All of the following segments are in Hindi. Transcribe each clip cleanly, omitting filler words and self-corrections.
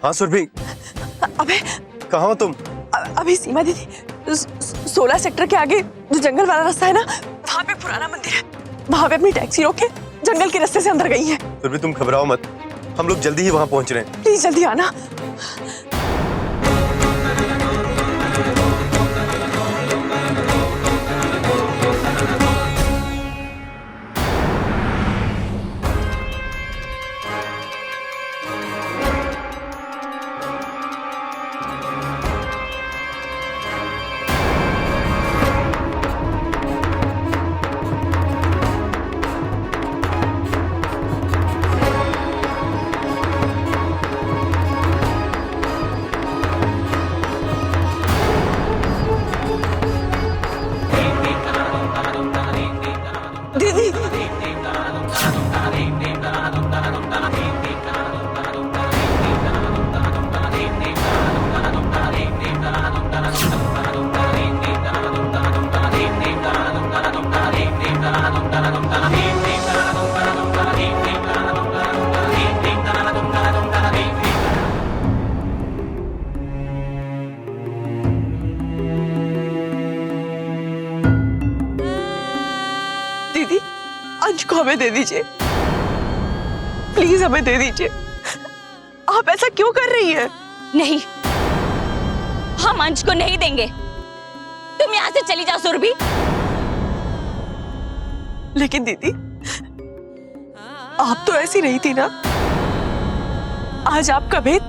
हाँ सुरभि, अबे कहाँ हो तुम? अभी सीमा दीदी 16 सेक्टर के आगे जो जंगल वाला रास्ता है ना, वहाँ पे पुराना मंदिर है। वहाँ पे अपनी टैक्सी रोक के जंगल के रास्ते से अंदर गई है। सुरभि तुम घबराओ मत, हम लोग जल्दी ही वहाँ पहुँच रहे हैं। प्लीज जल्दी आना। दीदी दीदी अंश को हमें दे दीजिए, प्लीज हमें दे दीजिए। आप ऐसा क्यों कर रही है? नहीं, हम अंश को नहीं देंगे। तुम यहाँ से चली जाओ सुरभि। लेकिन दीदी आप तो ऐसी नहीं थी ना। आज आपका भेद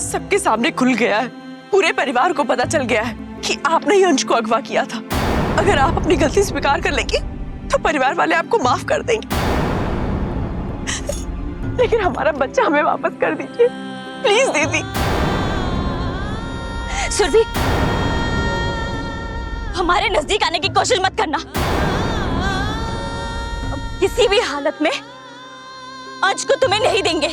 सबके सामने खुल गया है। पूरे परिवार को पता चल गया है कि आपने ही अंश को अगवा किया था। अगर आप अपनी गलती स्वीकार कर लेंगी तो परिवार वाले आपको माफ कर देंगे। लेकिन हमारा बच्चा हमें वापस कर दीजिए, प्लीज दीदी। सुरभि, हमारे नजदीक आने की कोशिश मत करना। अब किसी भी हालत में अंश को तुम्हें नहीं देंगे।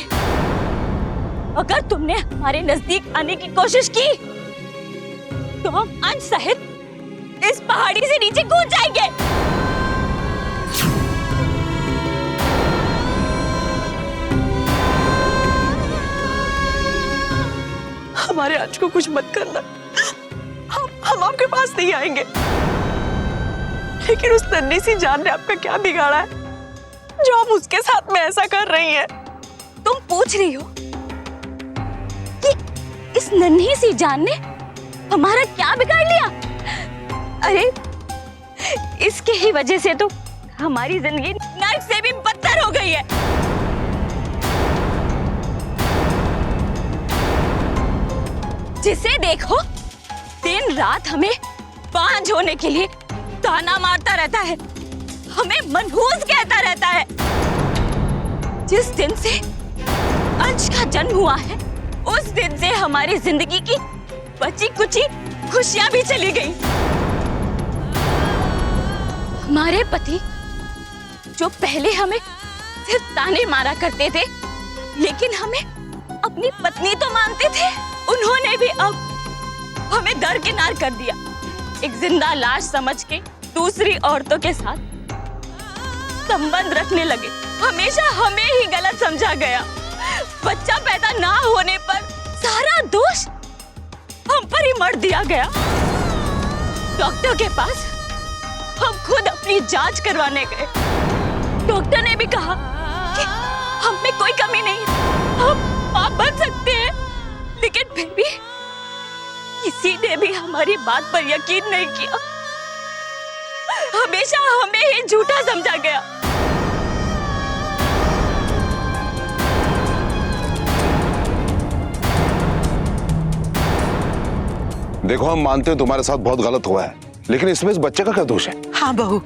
अगर तुमने हमारे नजदीक आने की कोशिश की तो हम अंश सहित इस पहाड़ी से नीचे कूद जाएंगे। हमारे अंश को कुछ मत करना। हम आपके पास नहीं आएंगे। लेकिन उस नन्ही सी जान ने आपका क्या बिगाड़ा है जो आप उसके साथ में ऐसा कर रही हैं? तुम पूछ रही हो कि इस नन्ही सी जान ने हमारा क्या बिगाड़ लिया? अरे इसके ही वजह से तो हमारी जिंदगी नर्क से भी बदतर हो गई है। जिसे देखो दिन रात हमें बांझ होने के लिए ताना मारता रहता है, हमें मनहूस कहता रहता है। जिस दिन से अंश का जन्म हुआ है उस दिन से हमारी जिंदगी की बची कुची खुशियां भी चली गई। हमारे पति जो पहले हमें सिर्फ ताने मारा करते थे लेकिन हमें अपनी पत्नी तो मानते थे, उन्होंने भी अब हमें दरकिनार कर दिया। एक जिंदा लाश समझ के दूसरी औरतों के साथ संबंध रखने लगे। हमेशा हमें ही गलत समझा गया। बच्चा पैदा ना होने पर सारा दोष हम पर ही मर दिया गया। डॉक्टर के पास हम खुद अपनी जांच करवाने गए। डॉक्टर ने भी कहा कि हम में कोई कमी नहीं है, हम मां बन सकते हैं। लेकिन फिर भी किसी ने भी हमारी बात पर यकीन नहीं किया। हमेशा हमें ही झूठा समझा गया। देखो, हम मानते हैं तुम्हारे साथ बहुत गलत हुआ है, लेकिन इसमें इस बच्चे का क्या दोष है? हाँ बहू,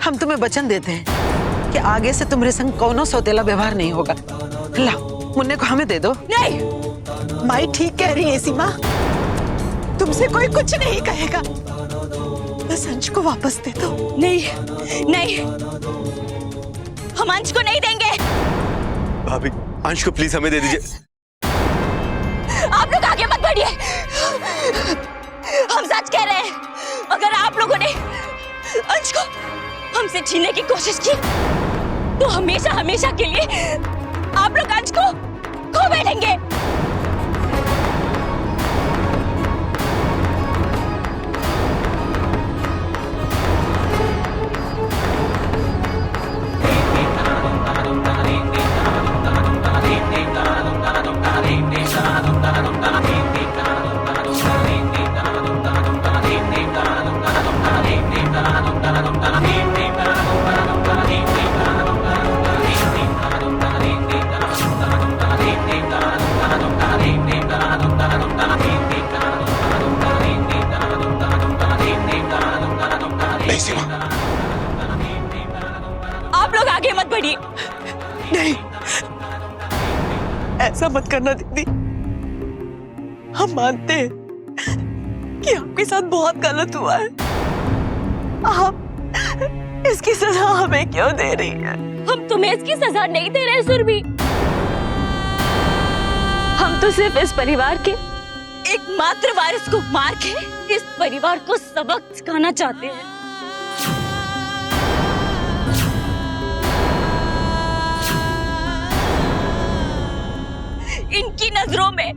हम तुम्हें वचन देते हैं कि आगे से तुम्हारे संग कौनो सौतेला व्यवहार नहीं होगा। लाओ, मुन्ने को हमें दे दो। नहीं, माई ठीक कह रही है सीमा, तुमसे कोई कुछ नहीं कहेगा। बस अंश को वापस दे दो। नहीं नहीं, हम अंश को नहीं देंगे। भाभी, अंश को प्लीज हमें दे दीजिए। आप लोग आगे मत बढ़िए, हम सच कह रहे हैं। अगर आप लोगों ने अंश को हमसे छीनने की कोशिश की तो हमेशा हमेशा के लिए आप लोग अंश को खो बैठेंगे। नहीं सीमा, आप लोग आगे मत बढ़िए। नहीं, ऐसा मत करना दीदी। हम मानते हैं कि आपके साथ बहुत गलत हुआ है। आप इसकी सजा हमें क्यों दे रही है? हम तुम्हें इसकी सजा नहीं दे रहे सुरभि। हम तो सिर्फ इस परिवार के एकमात्र वारिस को मार के इस परिवार को सबक सिखाना चाहते हैं। इनकी नजरों में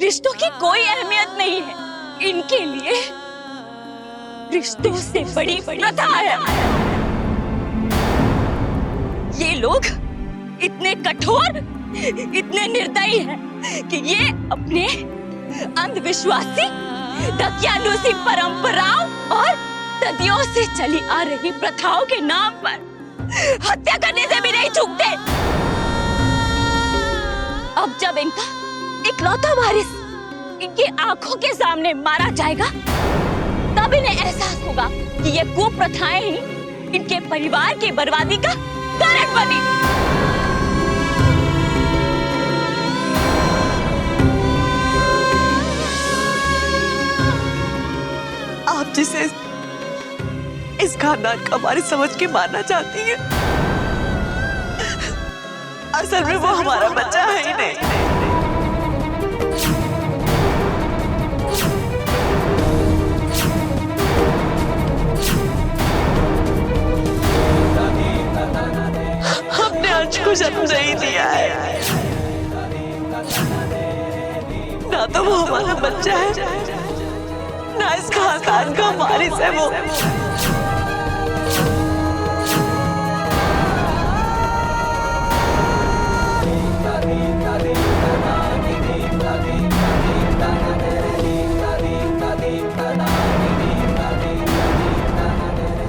रिश्तों की कोई अहमियत नहीं है। इनके लिए रिश्तों से बड़ी प्रथा है। ये लोग इतने कठोर, इतने निर्दयी हैं कि ये अपने अंधविश्वासी, दकियानूसी परंपराओं और सदियों से चली आ रही प्रथाओं के नाम पर हत्या करने से भी नहीं चूकते। अब जब इनका इकलौता वारिस इनकी आंखों के सामने मारा जाएगा, तब इन्हें एहसास होगा कि ये कुप्रथाएं ही इनके परिवार की बर्बादी का कारण बनी। आप जिसे इस खानदान का वारिस समझ के मारना चाहती हैं, असल में वो हमारा बच्चा है ही नहीं। हमने अंश को जन्म नहीं दिया है, ना तो वो हमारा बच्चा है, ना इस खानदान का वारिस है वो।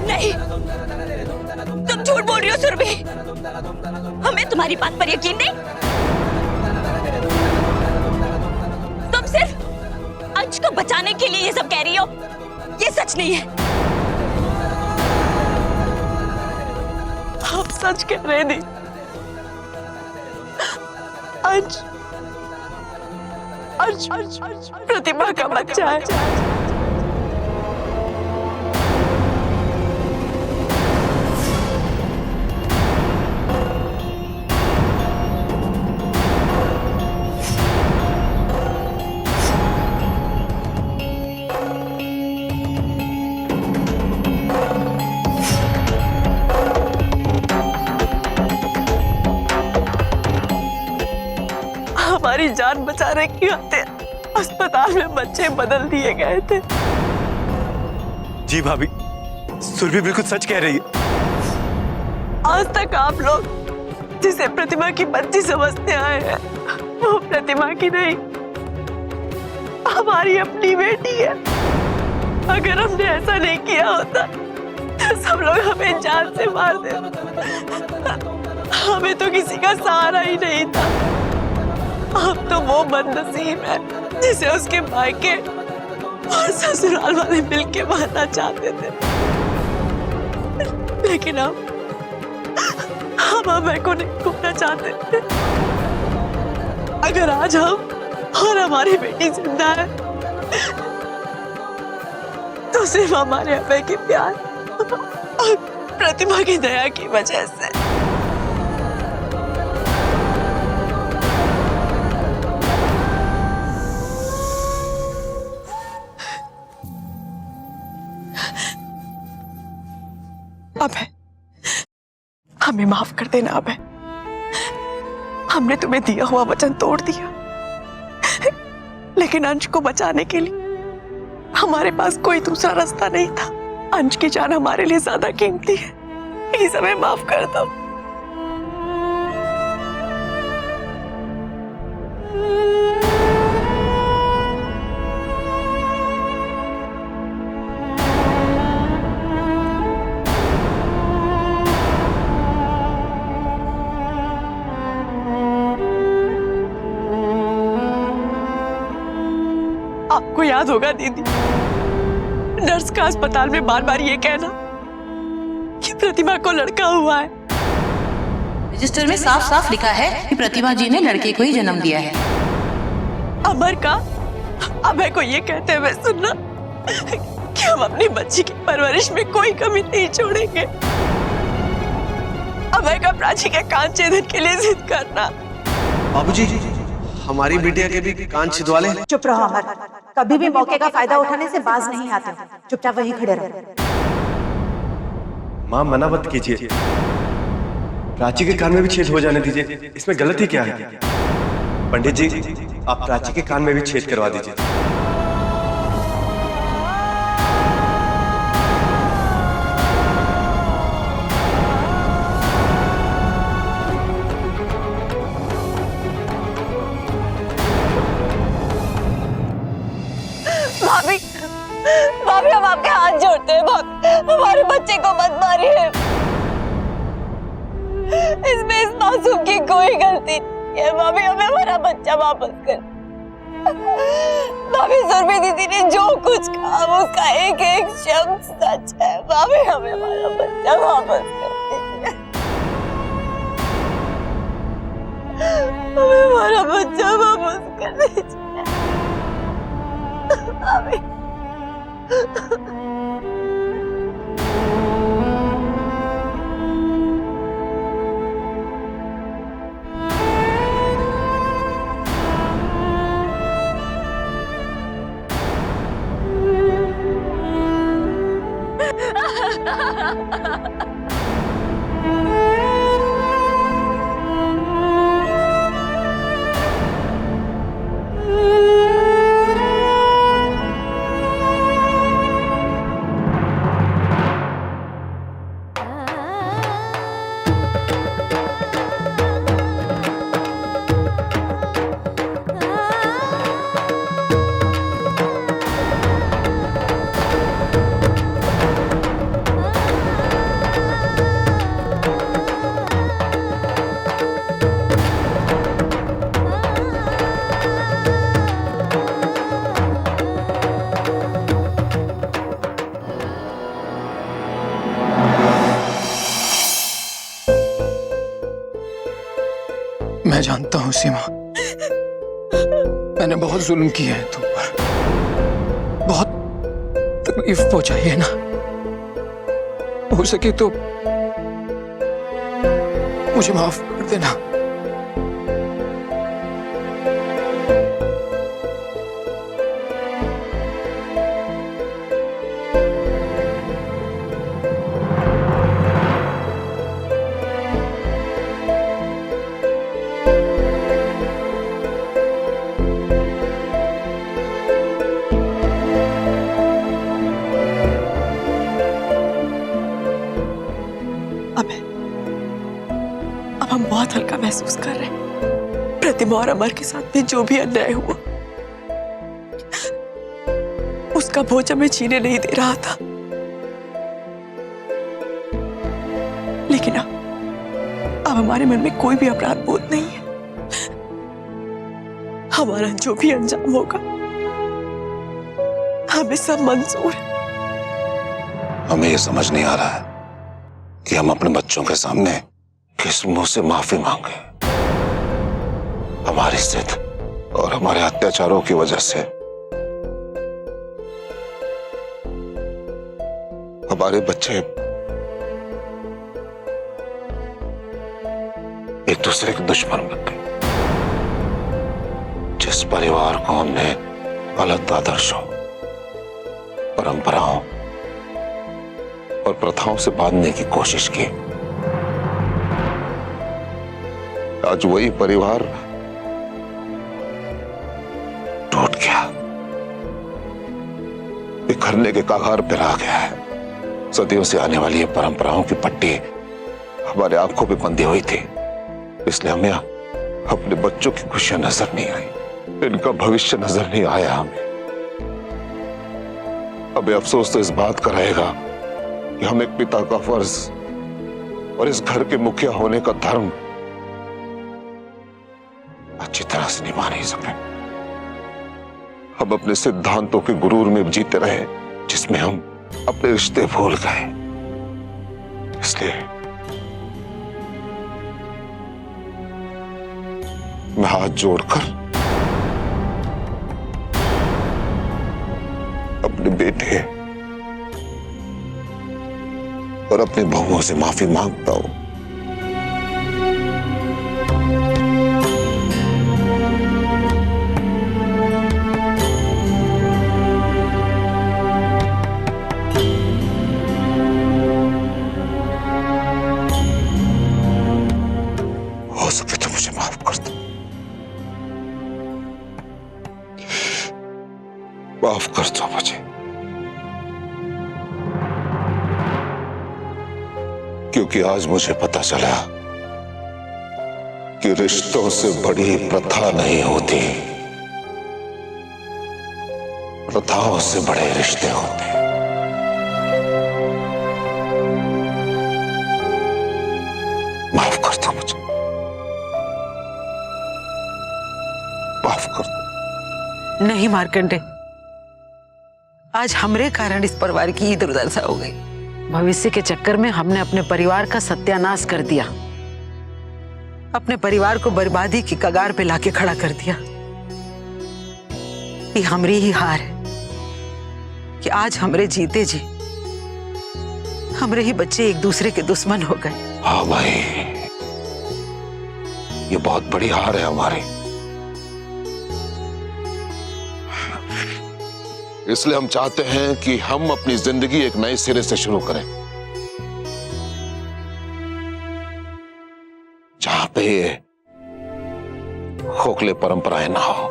नहीं, तुम झूठ बोल रही हो सुरभि। हमें तुम्हारी बात पर यकीन नहीं। तुम सिर्फ अंश को बचाने के लिए ये सब कह रही हो। ये सच नहीं है। आप सच कह रहे नहीं। अंश प्रतिभा का बच्चा है। हमारी जान बचाने की खातिर अस्पताल में बच्चे बदल दिए गए थे। जी भाभी, सुरभि बिल्कुल सच कह रही है। आज तक आप लोग जिसे प्रतिमा की बच्ची समझते आए हैं, वो प्रतिमा की नहीं, हमारी अपनी बेटी है। अगर हमने ऐसा नहीं किया होता तो सब लोग हमें जान से मार देते। हमें तो किसी का सहारा ही नहीं था। अब तो वो बदनसीब है जिसे उसके मायके और ससुराल वाले मिलके मारना चाहते थे, लेकिन हम अभय को नहीं खोना चाहते थे। अगर आज हम और हमारी बेटी जिंदा है तो सिर्फ हमारे अभय के प्यार और प्रतिभा की दया की वजह से। अभय, हमें माफ कर देना अभय। हमने तुम्हें दिया हुआ वचन तोड़ दिया, लेकिन अंश को बचाने के लिए हमारे पास कोई दूसरा रास्ता नहीं था। अंश की जान हमारे लिए ज्यादा कीमती है। प्लीज हमें माफ कर दो। याद होगा दीदी, नर्स का अस्पताल में बार बार ये कहना कि प्रतिभा को लड़का हुआ है। रजिस्टर में साफ साफ लिखा है कि प्रतिभा जी ने लड़के को ही जन्म दिया है। अमर का अभय को ये कहते हुए सुनना कि हम अपनी बच्ची की परवरिश में कोई कमी नहीं छोड़ेंगे। अभय का प्राची के कान छेदन के लिए जिद करना। बाबूजी, हमारी बिटिया के भी कान छिदवा ले। चुप रहो अमर, कभी भी मौके का फायदा उठाने से बाज नहीं आते। चुपचाप वहीं खड़े रहो। माँ मना मत कीजिए, प्राची के कान में भी छेद हो जाने दीजिए, इसमें गलती क्या है? पंडित जी, आप प्राची के कान में भी छेद करवा दीजिए। भाभी, भाभी हम आपके हाथ जोड़ते हैं। भाभी, हमारे बच्चे को मत मारिए। इसमें इस मासूम की कोई गलती नहीं है। भाभी, हमें हमारा बच्चा वापस कर। भाभी, सुरभि दीदी ने जो कुछ कहा उसका एक एक शब्द सच है। भाभी, हमें हमारा बच्चा वापस कर दीजिए। हमें हमारा बच्चा वापस कर दीजिए। भाभी, मैं जानता हूँ सीमा, मैंने बहुत जुल्म किया है तुम पर, बहुत तकलीफ पहुंचाई है ना। हो सके तो मुझे माफ कर देना। अब हम बहुत हल्का महसूस कर रहे हैं। प्रतिमा और अमर के साथ में जो भी अन्याय हुआ उसका बोझ हमें छीने नहीं दे रहा था, लेकिन अब हमारे मन में कोई भी अपराध बोध नहीं है। हमारा जो भी अंजाम होगा हमें सब मंजूर है। हमें ये समझ नहीं आ रहा है कि हम अपने बच्चों के सामने किस मुंह से माफी मांगे। हमारी जिद और हमारे अत्याचारों की वजह से हमारे बच्चे एक दूसरे के दुश्मन बन गए। जिस परिवार को हमने गलत आदर्शों, परंपराओं और प्रथाओं से बांधने की कोशिश की, आज वही परिवार टूट गया, बिखरने के कगार पर आ गया है। सदियों से आने वाली ये परंपराओं की पट्टी हमारे आंखों पे बंधी हुई थी, इसलिए हमें अपने बच्चों की खुशियां नजर नहीं आई, इनका भविष्य नजर नहीं आया। हमें अफसोस तो इस बात का रहेगा कि हम एक पिता का फर्ज और इस घर के मुखिया होने का धर्म अच्छी तरह से निभा नहीं सके। हम अपने सिद्धांतों के गुरूर में जीते रहे, जिसमें हम अपने रिश्ते भूल गए। इसलिए मैं हाथ जोड़कर अपने बेटे और अपनी बहुओं से माफी मांगता हूं। हो सके तो मुझे माफ कर दो, माफ कर दो मुझे, क्योंकि आज मुझे पता चला कि रिश्तों से बड़ी प्रथा नहीं होती, प्रथाओं से बड़े रिश्ते होते हैं। माफ कर दो मुझे, माफ कर दो। नहीं मार्कंडे, आज हमरे कारण इस परिवार की ई दुर्दशा हो गई। भविष्य के चक्कर में हमने अपने परिवार का सत्यानाश कर दिया, अपने परिवार को बर्बादी की कगार पे लाके खड़ा कर दिया। ये हमरी ही हार है कि आज हमरे जीते जी हमरे ही बच्चे एक दूसरे के दुश्मन हो गए। हाँ भाई, ये बहुत बड़ी हार है हमारी। इसलिए हम चाहते हैं कि हम अपनी जिंदगी एक नए सिरे से शुरू करें, जहां पे ये खोखले परंपराएं ना हो।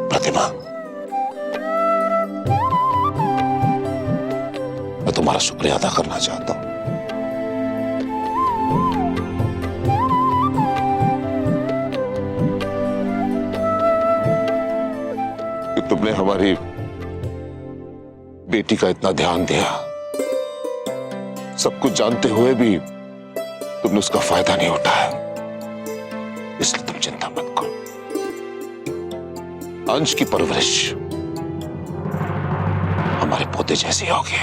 प्रतिमा, मैं तुम्हारा शुक्रिया अदा करना चाहता हूं। तुमने हमारी बेटी का इतना ध्यान दिया, सब कुछ जानते हुए भी तुमने उसका फायदा नहीं उठाया, इसलिए तुम चिंता मत करो। अंश की परवरिश हमारे पोते जैसी होगी।